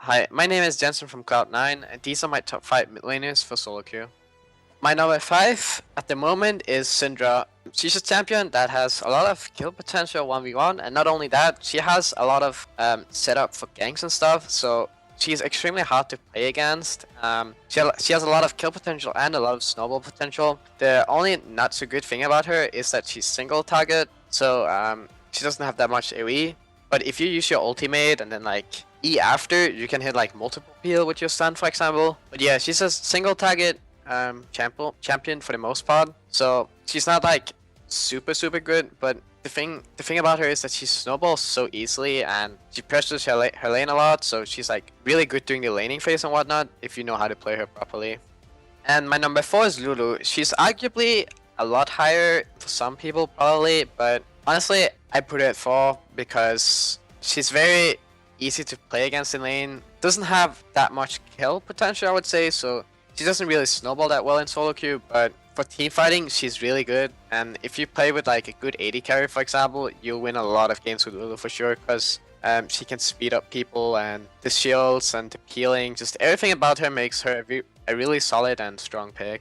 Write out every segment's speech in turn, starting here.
Hi, my name is Jensen from Cloud9, and these are my top 5 mid laners for solo queue. My number 5 at the moment is Syndra. She's a champion that has a lot of kill potential 1v1, and not only that, she has a lot of setup for ganks and stuff, so she's extremely hard to play against. She has a lot of kill potential and a lot of snowball potential. The only not so good thing about her is that she's single target, so she doesn't have that much AoE. But if you use your ultimate and then like E after, you can hit like multiple peel with your stun, for example. But yeah, she's a single target champion for the most part, so she's not like super good. But the thing about her is that she snowballs so easily and she pressures her lane a lot, so she's like really good during the laning phase and whatnot if you know how to play her properly. And my number 4 is Lulu. She's arguably a lot higher for some people probably, but honestly I put her at 4 because she's very easy to play against in lane. Doesn't have that much kill potential, I would say, so she doesn't really snowball that well in solo queue, but for team fighting she's really good. And if you play with like a good AD carry, for example, you'll win a lot of games with Lulu for sure, because she can speed up people, and the shields and the peeling, just everything about her makes her a really solid and strong pick.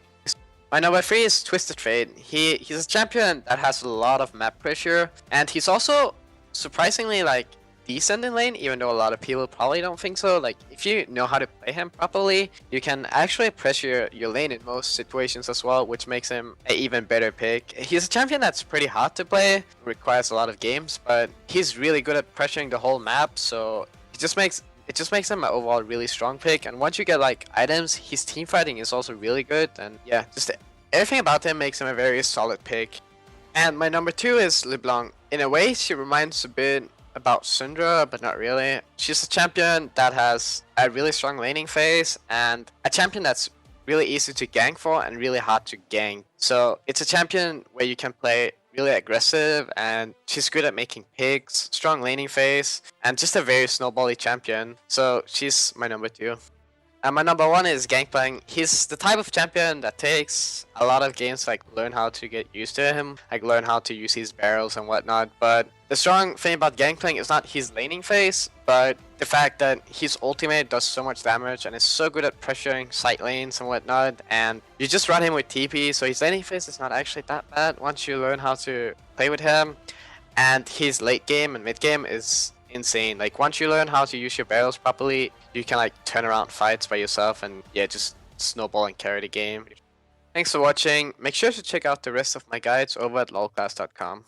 My number 3 is Twisted Fate. He's a champion that has a lot of map pressure, and he's also surprisingly like decent in lane, even though a lot of people probably don't think so. Like, if you know how to play him properly, you can actually pressure your lane in most situations as well, which makes him an even better pick. He's a champion that's pretty hard to play, requires a lot of games, but he's really good at pressuring the whole map, so it just makes him an overall really strong pick. And once you get like items, his team fighting is also really good, and yeah, just everything about him makes him a very solid pick. And my number 2 is LeBlanc. In a way, she reminds a bit about Syndra, but not really. She's a champion that has a really strong laning phase, and a champion that's really easy to gank for and really hard to gank. So it's a champion where you can play really aggressive, and she's good at making picks, strong laning phase, and just a very snowbally champion. So she's my number 2. And my number 1 is Gangplank. He's the type of champion that takes a lot of games to like learn how to get used to him, like learn how to use his barrels and whatnot. But the strong thing about Gangplank is not his laning phase, but the fact that his ultimate does so much damage and is so good at pressuring side lanes and whatnot. And you just run him with TP, so his laning phase is not actually that bad once you learn how to play with him. And his late game and mid game is insane. Like, once you learn how to use your barrels properly, you can like turn around fights by yourself and yeah, just snowball and carry the game. Thanks for watching. Make sure to check out the rest of my guides over at lolclass.com.